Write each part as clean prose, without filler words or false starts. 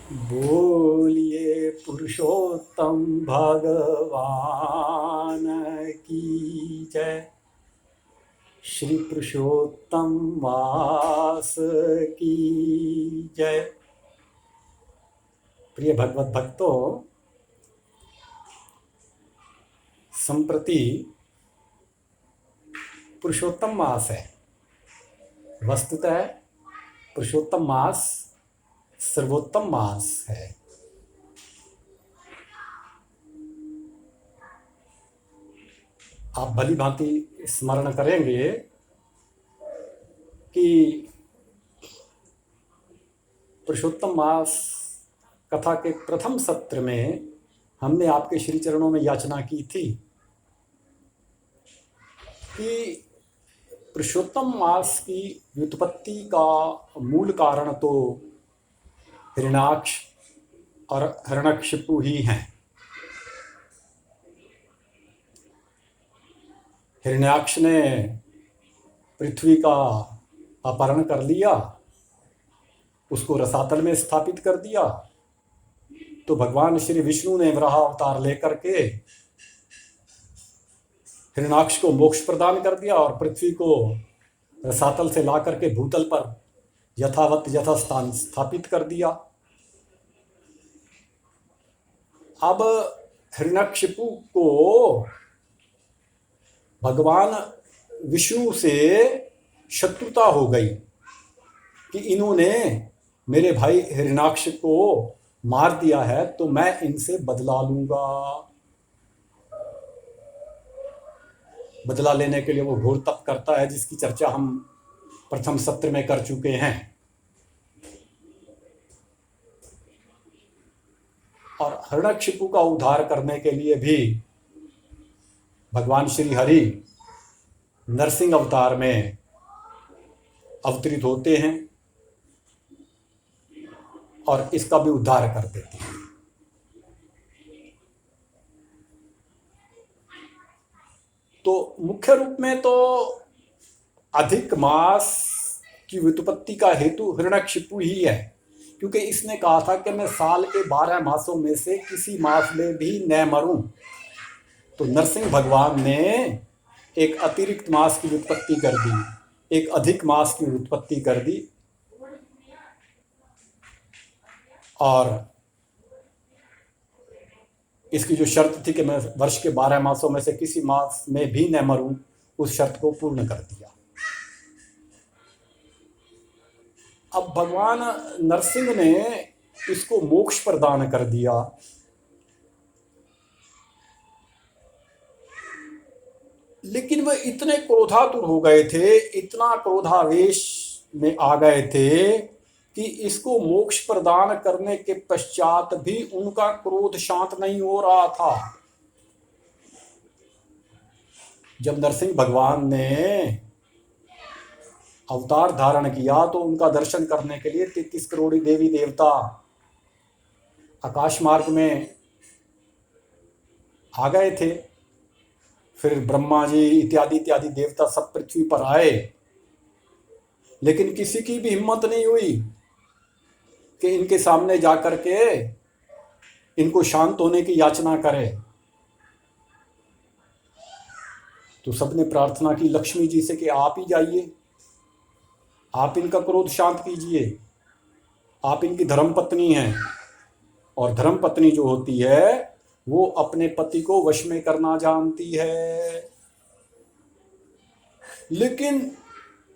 बोलिए पुरुषोत्तम भगवान की जय। श्री पुरुषोत्तम वास की जय। प्रिय भगवत भक्तों, संप्रति पुरुषोत्तम मास है। वस्तुतः पुरुषोत्तम मास सर्वोत्तम मास है। आप भली भांति स्मरण करेंगे कि पुरुषोत्तम मास कथा के प्रथम सत्र में हमने आपके श्री चरणों में याचना की थी कि पुरुषोत्तम मास की व्युत्पत्ति का मूल कारण तो हिरण्याक्ष और हिरण्यकशिपु ही हैं। हिरण्याक्ष ने पृथ्वी का अपहरण कर लिया, उसको रसातल में स्थापित कर दिया, तो भगवान श्री विष्णु ने वराह अवतार लेकर के हिरण्याक्ष को मोक्ष प्रदान कर दिया और पृथ्वी को रसातल से ला करके भूतल पर यथावत यथास्थान स्थापित कर दिया। अब हिरण्यकशिपु को भगवान विष्णु से शत्रुता हो गई कि इन्होंने मेरे भाई हिरण्याक्ष को मार दिया है तो मैं इनसे बदला लूंगा। बदला लेने के लिए वो घोर तप करता है, जिसकी चर्चा हम प्रथम सत्र में कर चुके हैं। और हिरण्यकशिपु का उद्धार करने के लिए भी भगवान श्री हरि नरसिंह अवतार में अवतरित होते हैं और इसका भी उद्धार कर देते हैं। तो मुख्य रूप में तो अधिक मास की व्युत्पत्ति का हेतु हिरण्यकशिपु ही है, क्योंकि इसने कहा था कि मैं साल के 12 मासों में से किसी मास में भी न मरूं। तो नरसिंह भगवान ने एक अतिरिक्त मास की व्युत्पत्ति कर दी, एक अधिक मास की व्युत्पत्ति कर दी और इसकी जो शर्त थी कि मैं वर्ष के 12 मासों में से किसी मास में भी न मरूं, उस शर्त को पूर्ण कर दिया। अब भगवान नरसिंह ने इसको मोक्ष प्रदान कर दिया। लेकिन वह इतने क्रोधातुर हो गए थे, इतना क्रोधावेश में आ गए थे कि इसको मोक्ष प्रदान करने के पश्चात भी उनका क्रोध शांत नहीं हो रहा था। जब नरसिंह भगवान ने अवतार धारण किया तो उनका दर्शन करने के लिए 33 करोड़ देवी देवता आकाश मार्ग में आ गए थे। फिर ब्रह्मा जी इत्यादि इत्यादि देवता सब पृथ्वी पर आए, लेकिन किसी की भी हिम्मत नहीं हुई कि इनके सामने जाकर के इनको शांत होने की याचना करे। तो सबने प्रार्थना की लक्ष्मी जी से कि आप ही जाइए, आप इनका क्रोध शांत कीजिए, आप इनकी धर्मपत्नी हैं और धर्मपत्नी जो होती है वो अपने पति को वश में करना जानती है। लेकिन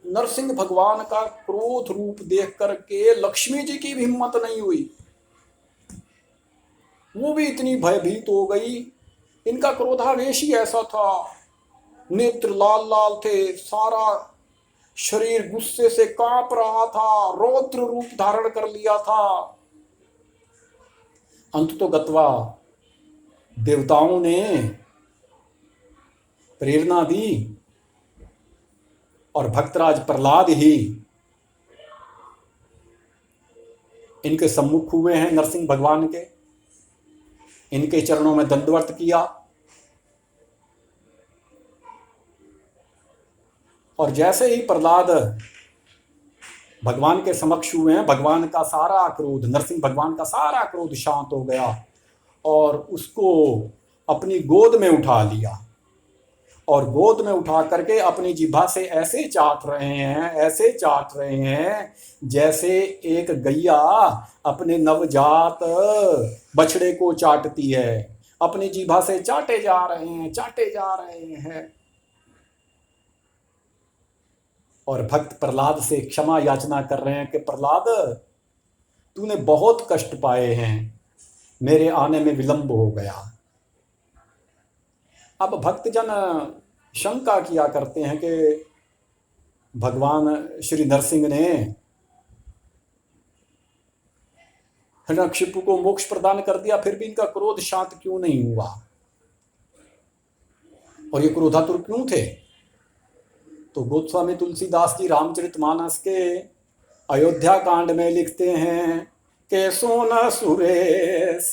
नरसिंह भगवान का क्रोध रूप देख करके लक्ष्मी जी की भी हिम्मत नहीं हुई, वो भी इतनी भयभीत हो गई। इनका क्रोधावेश ही ऐसा था, नेत्र लाल लाल थे, सारा शरीर गुस्से से कांप रहा था, रौद्र रूप धारण कर लिया था। अंत तो गत्वा देवताओं ने प्रेरणा दी और भक्तराज प्रहलाद ही इनके सम्मुख हुए हैं नरसिंह भगवान के, इनके चरणों में दंडवत किया और जैसे ही प्रहलाद भगवान के समक्ष हुए हैं, भगवान का सारा क्रोध, नरसिंह भगवान का सारा क्रोध शांत हो गया और उसको अपनी गोद में उठा लिया और गोद में उठा करके अपनी जिह्वा से ऐसे चाट रहे हैं, ऐसे चाट रहे हैं जैसे एक गैया अपने नवजात बछड़े को चाटती है। अपनी जिह्वा से चाटे जा रहे हैं, चाटे जा रहे हैं। और भक्त प्रहलाद से क्षमा याचना कर रहे हैं कि प्रहलाद, तूने बहुत कष्ट पाए हैं, मेरे आने में विलंब हो गया। अब भक्तजन शंका किया करते हैं कि भगवान श्री नरसिंह ने हिरण्यकशिपु को मोक्ष प्रदान कर दिया, फिर भी इनका क्रोध शांत क्यों नहीं हुआ और ये क्रोधातुर क्यों थे? तो गोस्वामी तुलसीदास जी रामचरितमानस के अयोध्या कांड में लिखते हैं कि सोन सुरेश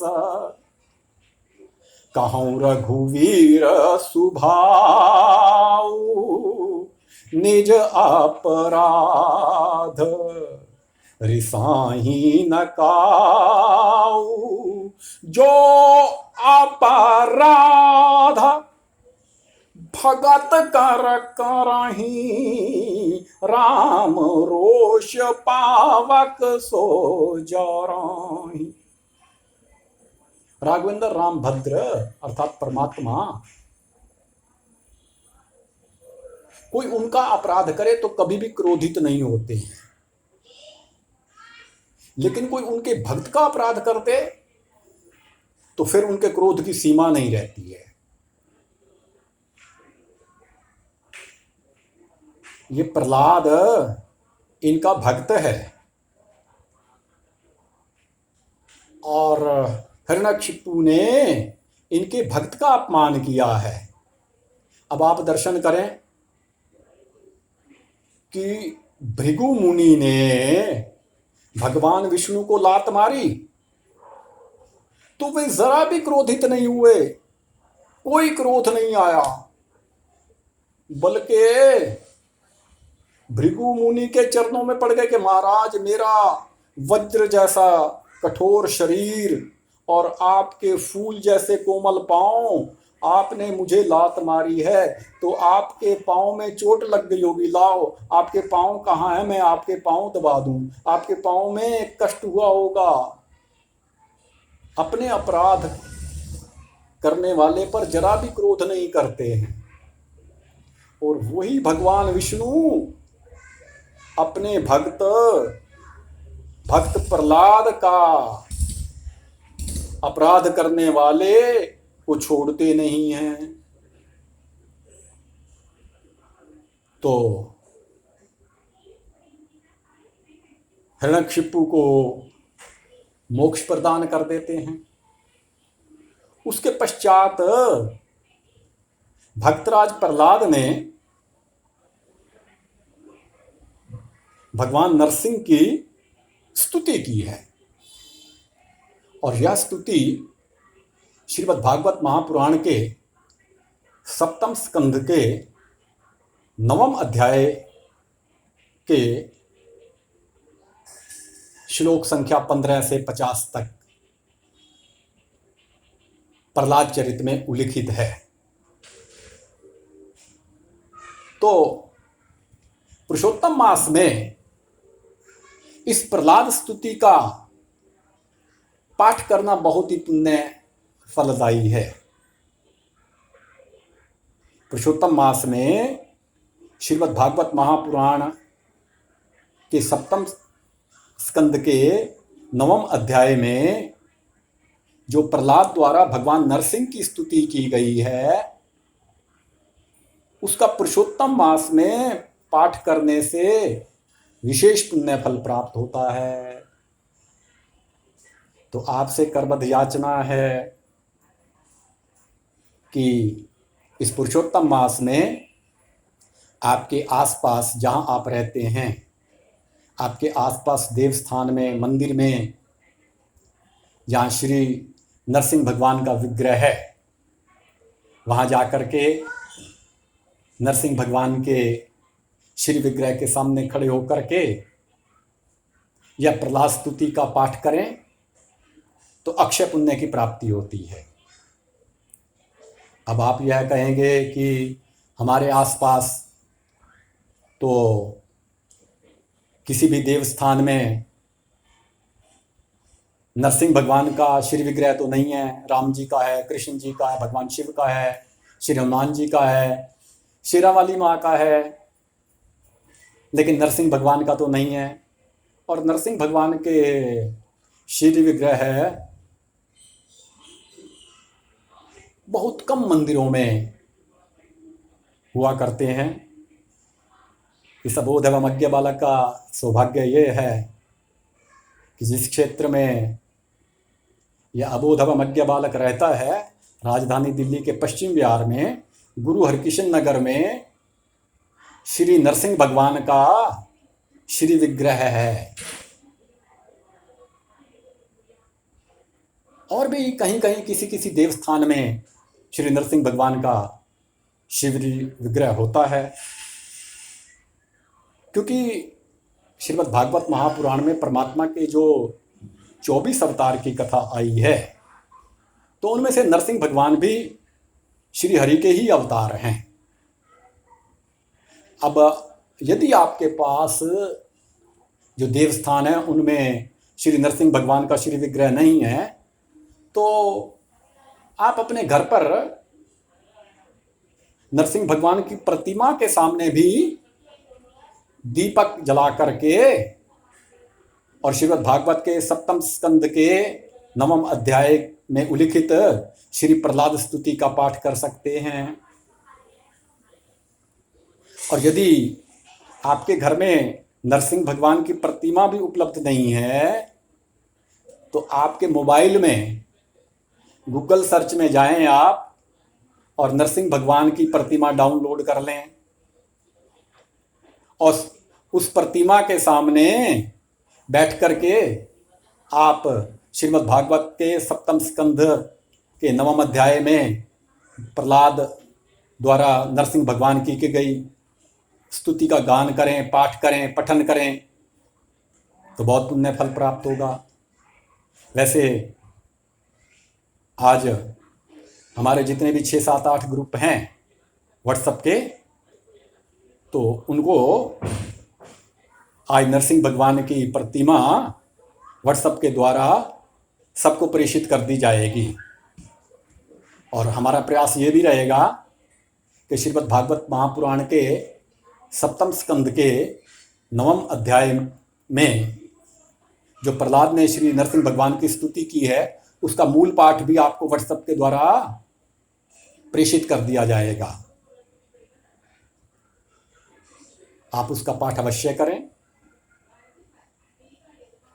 कहूँ रघुवीर सुभाऊ, निज अपराध रिसाही न काऊ, जो अपराध भगत कर करही, राम रोष पावक सो जरही। राघवेंद्र राम भद्र अर्थात परमात्मा कोई उनका अपराध करे तो कभी भी क्रोधित नहीं होते हैं, लेकिन कोई उनके भक्त का अपराध करते तो फिर उनके क्रोध की सीमा नहीं रहती है। ये प्रहलाद इनका भक्त है और हिरण्यकशिपु ने इनके भक्त का अपमान किया है। अब आप दर्शन करें कि भृगु मुनि ने भगवान विष्णु को लात मारी तो वे जरा भी क्रोधित नहीं हुए, कोई क्रोध नहीं आया, बल्कि भृगु मुनि के चरणों में पड़ गए कि महाराज, मेरा वज्र जैसा कठोर शरीर और आपके फूल जैसे कोमल पांव, आपने मुझे लात मारी है तो आपके पांव में चोट लग गई होगी, लाओ आपके पांव कहाँ है, मैं आपके पांव दबा दूं, आपके पांव में कष्ट हुआ होगा। अपने अपराध करने वाले पर जरा भी क्रोध नहीं करते हैं। और वही भगवान विष्णु अपने भक्त प्रहलाद का अपराध करने वाले को छोड़ते नहीं हैं। तो हिरण्यकशिपु को मोक्ष प्रदान कर देते हैं। उसके पश्चात भक्तराज प्रहलाद ने भगवान नरसिंह की स्तुति की है और यह स्तुति श्रीमद् भागवत महापुराण के 7वें स्कंध के 9वें अध्याय के श्लोक संख्या 15 से 50 तक प्रहलाद चरित में उल्लिखित है। तो पुरुषोत्तम मास में इस प्रहलाद स्तुति का पाठ करना बहुत ही पुण्य फलदायी है। पुरुषोत्तम मास में श्रीमद् भागवत महापुराण के 7वें स्कंद के 9वें अध्याय में जो प्रहलाद द्वारा भगवान नरसिंह की स्तुति की गई है, उसका पुरुषोत्तम मास में पाठ करने से विशेष पुण्य फल प्राप्त होता है। तो आपसे करबद्ध याचना है कि इस पुरुषोत्तम मास में आपके आसपास जहां आप रहते हैं, आपके आसपास देव स्थान में, मंदिर में, जहाँ श्री नरसिंह भगवान का विग्रह है, वहाँ जाकर के नरसिंह भगवान के श्री विग्रह के सामने खड़े होकर के या प्रहलाद स्तुति का पाठ करें तो अक्षय पुण्य की प्राप्ति होती है। अब आप यह कहेंगे कि हमारे आसपास तो किसी भी देवस्थान में नरसिंह भगवान का श्री विग्रह तो नहीं है, राम जी का है, कृष्ण जी का है, भगवान शिव का है, श्री हनुमान जी का है, शेरा वाली माँ का है, लेकिन नरसिंह भगवान का तो नहीं है। और नरसिंह भगवान के श्री विग्रह बहुत कम मंदिरों में हुआ करते हैं। इस अबोध एवं अज्ञ बालक का सौभाग्य ये है कि जिस क्षेत्र में यह अबोध एवं अज्ञ बालक रहता है, राजधानी दिल्ली के पश्चिम बिहार में गुरु हरकिशन नगर में श्री नरसिंह भगवान का श्री विग्रह है। और भी कहीं कहीं किसी किसी देवस्थान में श्री नरसिंह भगवान का शिव विग्रह होता है, क्योंकि श्रीमद् भागवत महापुराण में परमात्मा के जो 24 अवतार की कथा आई है, तो उनमें से नरसिंह भगवान भी श्री हरि के ही अवतार हैं। अब यदि आपके पास जो देवस्थान है उनमें श्री नरसिंह भगवान का श्री विग्रह नहीं है, तो आप अपने घर पर नरसिंह भगवान की प्रतिमा के सामने भी दीपक जला करके और श्रीमद् भागवत के 7वें स्कंद के 9वें अध्याय में उल्लिखित श्री प्रहलाद स्तुति का पाठ कर सकते हैं। और यदि आपके घर में नरसिंह भगवान की प्रतिमा भी उपलब्ध नहीं है, तो आपके मोबाइल में गूगल सर्च में जाएं आप और नरसिंह भगवान की प्रतिमा डाउनलोड कर लें और उस प्रतिमा के सामने बैठ करके आप श्रीमद् भागवत के 7वें स्कंध के 9वें अध्याय में प्रहलाद द्वारा नरसिंह भगवान की गई स्तुति का गान करें, पाठ करें, पठन करें, तो बहुत पुण्य फल प्राप्त होगा। वैसे आज हमारे जितने भी 6, 7, 8 ग्रुप हैं व्हाट्सएप के, तो उनको आज नरसिंह भगवान की प्रतिमा व्हाट्सएप के द्वारा सबको प्रेषित कर दी जाएगी। और हमारा प्रयास ये भी रहेगा कि श्रीमद् भागवत महापुराण के 7वें स्कंद के 9वें अध्याय में जो प्रहलाद ने श्री नरसिंह भगवान की स्तुति की है, उसका मूल पाठ भी आपको व्हाट्सएप के द्वारा प्रेषित कर दिया जाएगा। आप उसका पाठ अवश्य करें।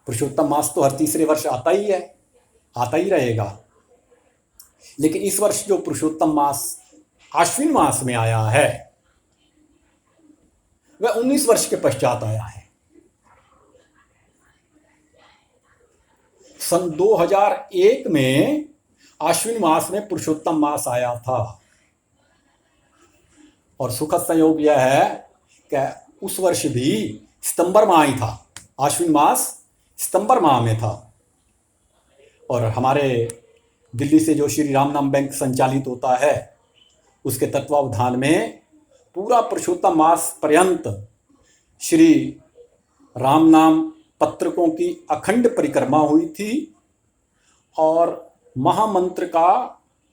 पुरुषोत्तम मास तो हर तीसरे वर्ष आता ही है, आता ही रहेगा, लेकिन इस वर्ष जो पुरुषोत्तम मास आश्विन मास में आया है वह 19 वर्ष के पश्चात आया है। सन 2001 में आश्विन मास में पुरुषोत्तम मास आया था और सुखद संयोग यह है कि उस वर्ष भी सितंबर माह ही था। आश्विन मास सितंबर माह में था और हमारे दिल्ली से जो श्री राम नाम बैंक संचालित होता है उसके तत्वावधान में पूरा पुरुषोत्तम मास पर्यंत श्री राम नाम पत्रकों की अखंड परिक्रमा हुई थी और महामंत्र का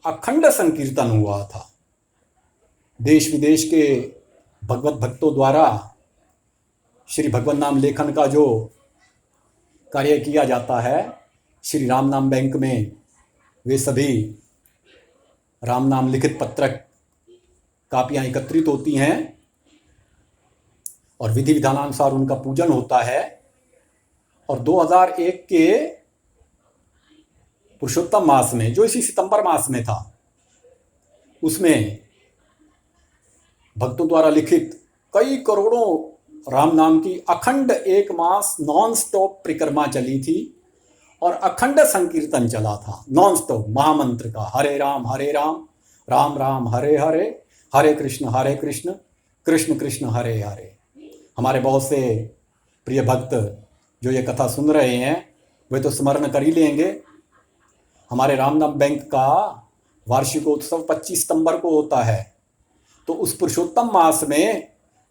अखंड संकीर्तन हुआ था। देश विदेश के भगवत भक्तों द्वारा श्री भगवत नाम लेखन का जो कार्य किया जाता है श्री राम नाम बैंक में, वे सभी राम नाम लिखित पत्रक कापियाँ एकत्रित होती हैं और विधि विधानानुसार उनका पूजन होता है। और 2001 के पुरुषोत्तम मास में, जो इसी सितंबर मास में था, उसमें भक्तों द्वारा लिखित कई करोड़ों राम नाम की अखंड 1 मास नॉन स्टॉप परिक्रमा चली थी और अखंड संकीर्तन चला था नॉन स्टॉप महामंत्र का, हरे राम राम राम हरे हरे, हरे कृष्ण कृष्ण कृष्ण हरे हरे। हमारे बहुत से प्रिय भक्त जो ये कथा सुन रहे हैं वे तो स्मरण कर ही लेंगे। हमारे रामनाम बैंक का वार्षिकोत्सव 25 सितंबर को होता है। तो उस पुरुषोत्तम मास में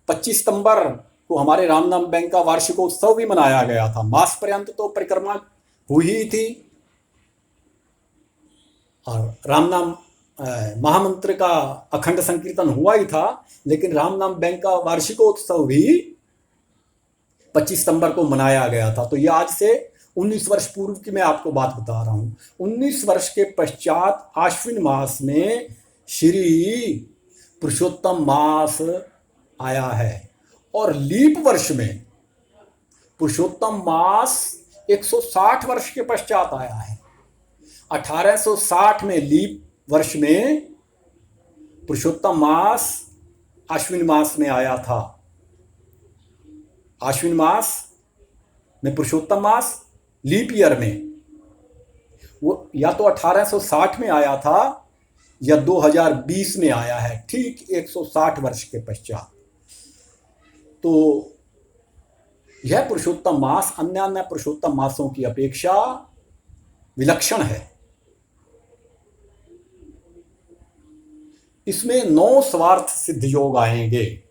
25 सितंबर को हमारे रामनाम बैंक का वार्षिकोत्सव भी मनाया गया था। मास पर्यंत तो परिक्रमा हुई ही थी और रामनाम महामंत्र का अखंड संकीर्तन हुआ ही था, लेकिन रामनाम बैंक का वार्षिकोत्सव भी 25 सितंबर को मनाया गया था। तो ये आज से 19 वर्ष पूर्व की मैं आपको बात बता रहा हूँ। 19 वर्ष के पश्चात आश्विन मास में श्री पुरुषोत्तम मास आया है और लीप वर्ष में पुरुषोत्तम मास 160 वर्ष के पश्चात आया है। 1860 में लीप वर्ष में पुरुषोत्तम मास आश्विन मास में आया था। आश्विन मास में पुरुषोत्तम मास लीप ईयर में वो या तो 1860 में आया था या 2020 में आया है, ठीक 160 वर्ष के पश्चात। तो यह पुरुषोत्तम मास अन्य अन्य पुरुषोत्तम मासों की अपेक्षा विलक्षण है। इसमें 9 स्वार्थ सिद्ध योग आएंगे,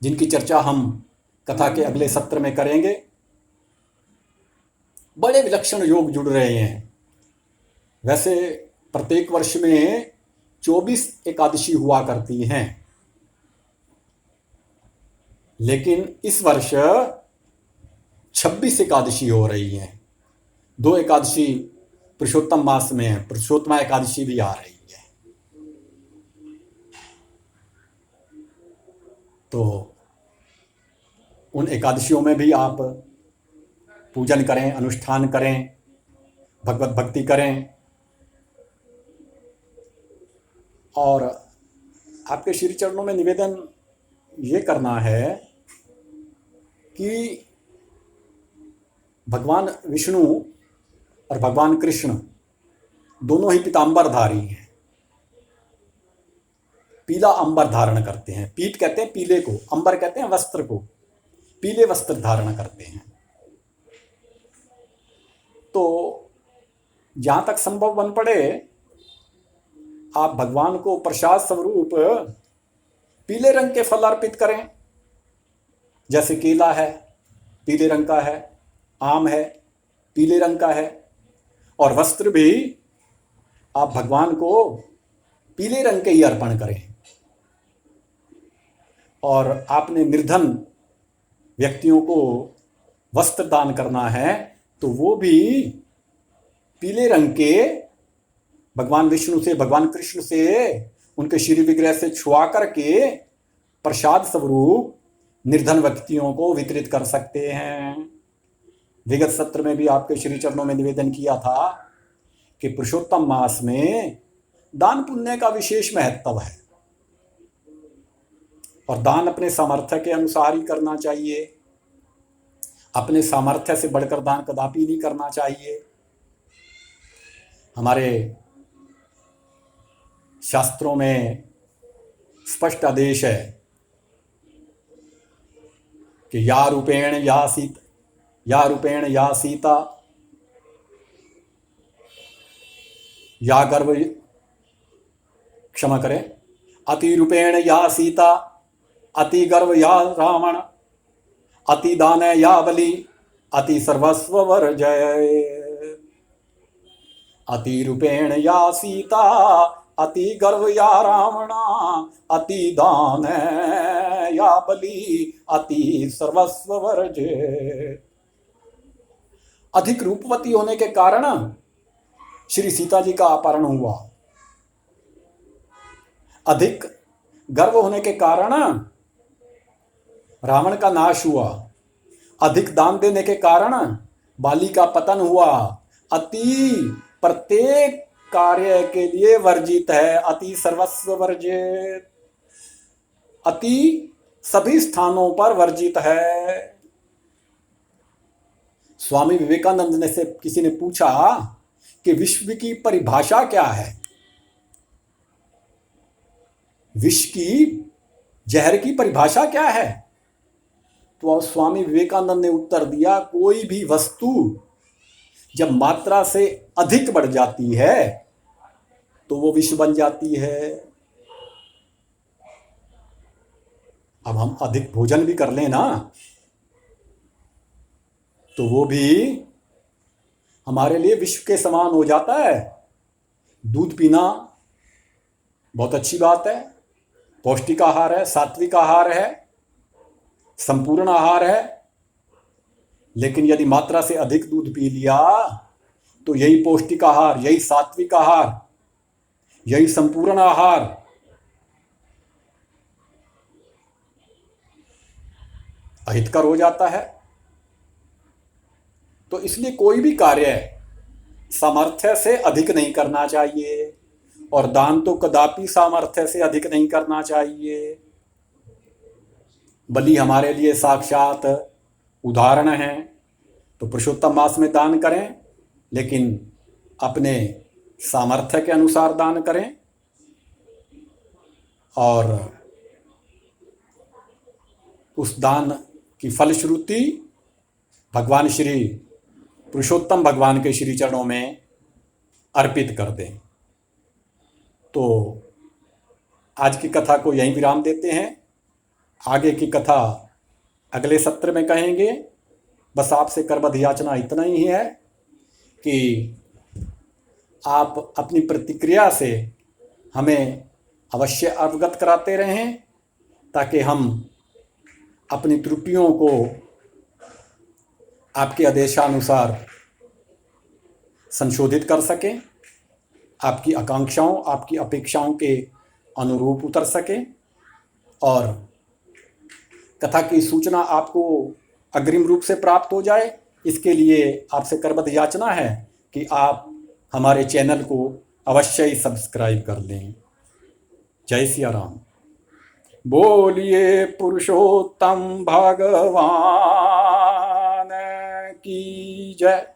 जिनकी चर्चा हम कथा के अगले सत्र में करेंगे। बड़े विलक्षण योग जुड़ रहे हैं। वैसे प्रत्येक वर्ष में 24 एकादशी हुआ करती हैं, लेकिन इस वर्ष 26 एकादशी हो रही हैं। 2 एकादशी पुरुषोत्तम मास में है, पुरुषोत्तमा एकादशी भी आ रही है। तो उन एकादशियों में भी आप पूजन करें, अनुष्ठान करें, भगवत भक्ति करें और आपके श्री चरणों में निवेदन ये करना है कि भगवान विष्णु और भगवान कृष्ण दोनों ही पीतांबरधारी हैं। पीला अंबर धारण करते हैं। पीत कहते हैं पीले को, अंबर कहते हैं वस्त्र को। पीले वस्त्र धारण करते हैं। तो जहां तक संभव बन पड़े आप भगवान को प्रसाद स्वरूप पीले रंग के फल अर्पित करें। जैसे केला है, पीले रंग का है, आम है, पीले रंग का है, और वस्त्र भी आप भगवान को पीले रंग के ही अर्पण करें। और आपने निर्धन व्यक्तियों को वस्त्र दान करना है तो वो भी पीले रंग के भगवान विष्णु से, भगवान कृष्ण से, उनके श्री विग्रह से छुआ करके प्रसाद स्वरूप निर्धन व्यक्तियों को वितरित कर सकते हैं। विगत सत्र में भी आपके श्री चरणों में निवेदन किया था कि पुरुषोत्तम मास में दान पुण्य का विशेष महत्व है और दान अपने सामर्थ्य के अनुसार ही करना चाहिए। अपने सामर्थ्य से बढ़कर दान कदापि नहीं करना चाहिए। हमारे शास्त्रों में स्पष्ट आदेश है कि या रूपेण या सीता या गर्भ, क्षमा करें, अति रूपेण या सीता, अति गर्भ या रावण, अति दान या बलि, अति सर्वस्व वर्जय। अति रूपेण या सीता, अति गर्भ या रावण, अति दान या बलि, अति सर्वस्व वर्जय। अधिक रूपवती होने के कारण श्री सीता जी का अपहरण हुआ। अधिक गर्व होने के कारण रावण का नाश हुआ। अधिक दान देने के कारण बाली का पतन हुआ। अति प्रत्येक कार्य के लिए वर्जित है, अति सर्वस्व वर्जित। अति सभी स्थानों पर वर्जित है। स्वामी विवेकानंद ने से किसी ने पूछा कि विश्व की परिभाषा क्या है। विश्व की जहर की परिभाषा क्या है? तो स्वामी विवेकानंद ने उत्तर दिया, कोई भी वस्तु जब मात्रा से अधिक बढ़ जाती है तो वो विष बन जाती है। अब हम अधिक भोजन भी कर लें ना, तो वो भी हमारे लिए विष के समान हो जाता है। दूध पीना बहुत अच्छी बात है, पौष्टिक आहार है, सात्विक आहार है, संपूर्ण आहार है, लेकिन यदि मात्रा से अधिक दूध पी लिया तो यही पौष्टिक आहार, यही सात्विक आहार, यही संपूर्ण आहार अहितकर हो जाता है। तो इसलिए कोई भी कार्य सामर्थ्य से अधिक नहीं करना चाहिए, और दान तो कदापि सामर्थ्य से अधिक नहीं करना चाहिए। बलि हमारे लिए साक्षात उदाहरण है। तो पुरुषोत्तम मास में दान करें, लेकिन अपने सामर्थ्य के अनुसार दान करें, और उस दान की फलश्रुति भगवान श्री पुरुषोत्तम भगवान के श्री चरणों में अर्पित कर दें। तो आज की कथा को यहीं विराम देते हैं। आगे की कथा अगले सत्र में कहेंगे। बस आपसे करबद्ध याचना इतना ही है कि आप अपनी प्रतिक्रिया से हमें अवश्य अवगत कराते रहें, ताकि हम अपनी त्रुटियों को आपके आदेशानुसार संशोधित कर सकें, आपकी आकांक्षाओं, आपकी अपेक्षाओं के अनुरूप उतर सकें, और कथा की सूचना आपको अग्रिम रूप से प्राप्त हो जाए। इसके लिए आपसे करबद्ध याचना है कि आप हमारे चैनल को अवश्य ही सब्सक्राइब कर लें। जय सिया राम। बोलिए पुरुषोत्तम भगवान की जय।